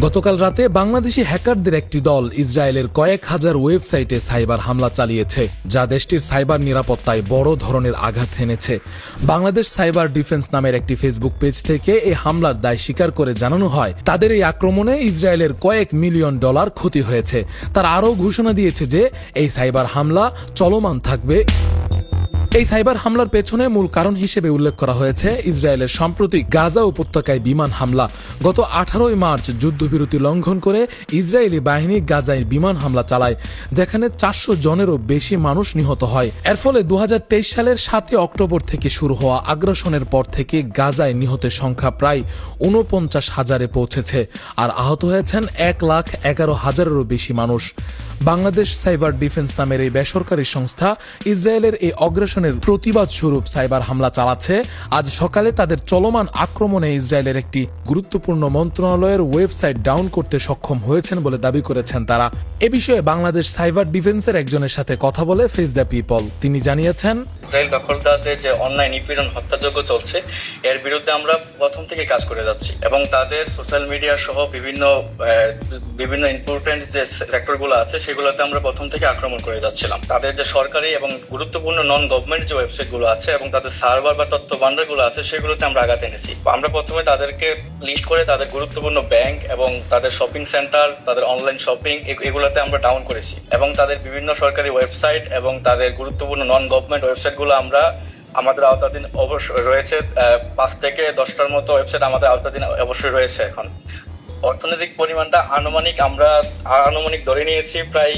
গতকাল রাতে বাংলাদেশি হ্যাকারদের একটি দল ইসরায়েলের কয়েক হাজার ওয়েবসাইটে সাইবার হামলা চালিয়েছে, যা দেশটির সাইবার নিরাপত্তায় বড় ধরনের আঘাত এনেছে। বাংলাদেশ সাইবার ডিফেন্স নামের একটি ফেসবুক পেজ থেকে এই হামলার দায় স্বীকার করে জানানো হয়, তাদের এই আক্রমণে ইসরায়েলের কয়েক মিলিয়ন ডলার ক্ষতি হয়েছে। তারা আরও ঘোষণা দিয়েছে যে এই সাইবার হামলা চলমান থাকবে। এই সাইবার হামলার পেছনে মূল কারণ হিসেবে উল্লেখ করা হয়েছে ইসরায়েলের সাম্প্রতিক গাজা উপত্যকায় বিমান হামলা। গত 18 মার্চ যুদ্ধবিরতি লঙ্ঘন করে ইসরায়েলি বাহিনী গাজায় বিমান হামলা চালায়, যেখানে 400 জনেরও বেশি মানুষ নিহত হয়। এর ফলে 2023 সালের 7 অক্টোবর থেকে শুরু হওয়া আগ্রাসনের পর থেকে গাজায় নিহতের সংখ্যা প্রায় 49,000-এ পৌঁছেছে, আর আহত হয়েছেন 1,11,000-এরও বেশি মানুষ। বাংলাদেশ সাইবার ডিফেন্স নামের এই বেসরকারি সংস্থা ইসরায়েলের এই অগ্রাসনের প্রতিবাদ স্বরূপ সাইবার হামলা চালাচ্ছে। আজ সকালে তাদের চলমান আক্রমণে ইসরায়েলের একটি গুরুত্বপূর্ণ মন্ত্রণালয়ের ওয়েবসাইট ডাউন করতে সক্ষম হয়েছেন বলে দাবি করেছেন তারা। এ বিষয়ে বাংলাদেশ সাইবার ডিফেন্সের একজনের সাথে কথা বলে ফেস দ্য পিপল তিনি জানিয়েছেন, ইসরায়েল দখলদারদের যে অনলাইন নিপীড়ন হত্যাযজ্ঞ চলছে, এর বিরুদ্ধে আমরা প্রথম থেকে কাজ করে যাচ্ছি এবং তাদের সোশ্যাল মিডিয়া সহ বিভিন্ন ইম্পর্টেন্ট যে সেক্টরগুলো আছে সেগুলোতে আমরা প্রথম থেকে আক্রমণ করে যাচ্ছিলাম। তাদের যে সরকারি এবং গুরুত্বপূর্ণ নন গভর্নমেন্ট যে ওয়েবসাইটগুলো আছে এবং তাদের সার্ভার বা তথ্য ভান্ডারগুলো আছে সেগুলোতে আমরা আঘাত এনেছি। আমরা প্রথমে তাদেরকে লিস্ট করে তাদের গুরুত্বপূর্ণ ব্যাংক এবং তাদের শপিং সেন্টার, তাদের অনলাইন শপিং এগুলোতে আমরা ডাউন করেছি এবং তাদের বিভিন্ন সরকারি ওয়েবসাইট এবং তাদের গুরুত্বপূর্ণ নন গভর্নমেন্ট ওয়েবসাইটগুলো আমরা আমাদের আওতাধীন অবশ্যই রয়েছে। 5 থেকে 10টার মতো ওয়েবসাইট আমাদের আওতাধীন অবশ্যই রয়েছে। এখন অর্থনৈতিক পরিমাণটা আনুমানিক ধরে নিয়েছি প্রায়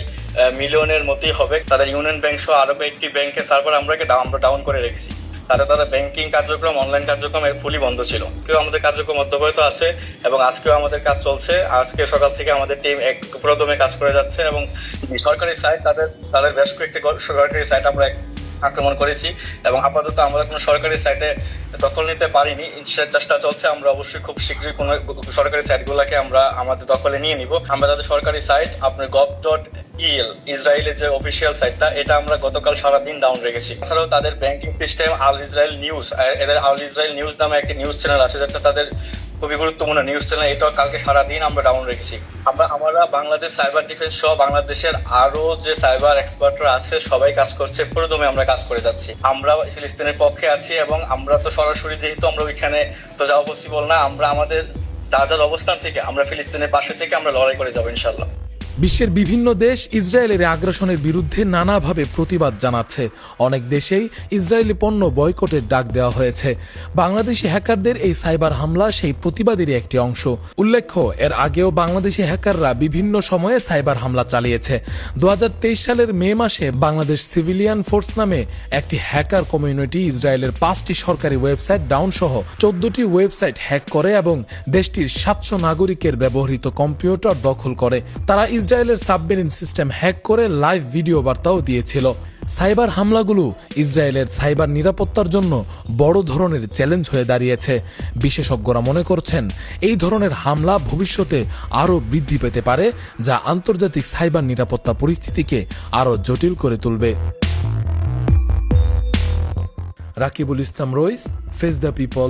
মিলিয়নের মতোই হবে। তাদের ইউনিয়ন ব্যাংক সহ আরো কয়েকটি ব্যাংকের সার্ভার আমরা ডাউন করে রেখেছি। তাদের ব্যাংকিং কার্যক্রম, অনলাইন কার্যক্রম ফুলি বন্ধ ছিল। কেউ আমাদের কার্যক্রম অব্যাহত আছে এবং আজকেও আমাদের কাজ চলছে। আজকে সকাল থেকে আমাদের টিম এক প্রদমে কাজ করে যাচ্ছে এবং সরকারি সাইট তাদের বেশ কয়েকটি সরকারি সাইট আমরা আক্রমণ করেছি এবং আপাতত আমরা কোনো সরকারি সাইটে দখল নিতে পারিনি। চেষ্টা চলছে, আমরা অবশ্যই খুব শীঘ্রই কোনো সরকারি সাইটগুলোকে আমরা আমাদের দখলে নিয়ে নিব। আমরা তাদের সরকারি সাইট আপনার gov.el ইসরায়েলের যে অফিসিয়াল সাইটটা, এটা আমরা গতকাল সারাদিন ডাউন রেখেছি। এছাড়াও তাদের ব্যাংকিং সিস্টেম আল ইসরায়েল নিউজ, এদের আল ইসরায়েল নিউজ নামে একটি নিউজ চ্যানেল আছে, যেটা তাদের খুবই গুরুত্বপূর্ণ নিউজ চ্যানেল, এটাও কালকে সারাদিন আমরা ডাউন রেখেছি। আমরা বাংলাদেশ সাইবার ডিফেন্স সহ বাংলাদেশের আরো যে সাইবার এক্সপার্টরা আছে সবাই কাজ করছে, পুরোদমে আমরা কাজ করে যাচ্ছি। আমরা ফিলিস্তিনের পক্ষে আছি এবং আমরা তো সরাসরি যেহেতু আমরা ওইখানে তো যাওয়া পসিবল না, আমরা আমাদের যার অবস্থান থেকে আমরা ফিলিস্তিনের পাশে থেকে আমরা লড়াই করে যাবো ইনশাল্লাহ। বিশ্বের বিভিন্ন দেশ ইসরায়েলের আগ্রাসনের বিরুদ্ধে নানাভাবে প্রতিবাদ জানাচ্ছে। অনেক দেশেই ইসরায়েলি পণ্য বয়কটের ডাক দেওয়া হয়েছে। বাংলাদেশি হ্যাকারদের এই সাইবার হামলা সেই প্রতিবাদেরই একটি অংশ। উল্লেখ্য, এর আগেও বাংলাদেশি হ্যাকাররা বিভিন্ন সময়ে সাইবার হামলা চালিয়েছে। 2023 সালের মে মাসে বাংলাদেশ সিভিলিয়ান ফোর্স নামে একটি হ্যাকার কমিউনিটি ইসরায়েলের 5টি সরকারি ওয়েবসাইট ডাউন সহ 14টি ওয়েবসাইট হ্যাক করে এবং দেশটির 700 নাগরিকের ব্যবহৃত কম্পিউটার দখল করে। তারা ইসরায়েলের সাবমেরিন সিস্টেম হ্যাক করে লাইভ ভিডিও বার্তাও দিয়েছিল। সাইবার হামলাগুলো ইসরায়েলের সাইবার নিরাপত্তার জন্য বড় ধরনের চ্যালেঞ্জ হয়ে দাঁড়িয়েছে। বিশেষজ্ঞরা মনে করছেন এই ধরনের হামলা ভবিষ্যতে আরও বৃদ্ধি পেতে পারে, যা আন্তর্জাতিক সাইবার নিরাপত্তা পরিস্থিতিকে আরও জটিল করে তুলবে। রাকিবুল ইসলাম রইস, ফেস দ্য পিপল।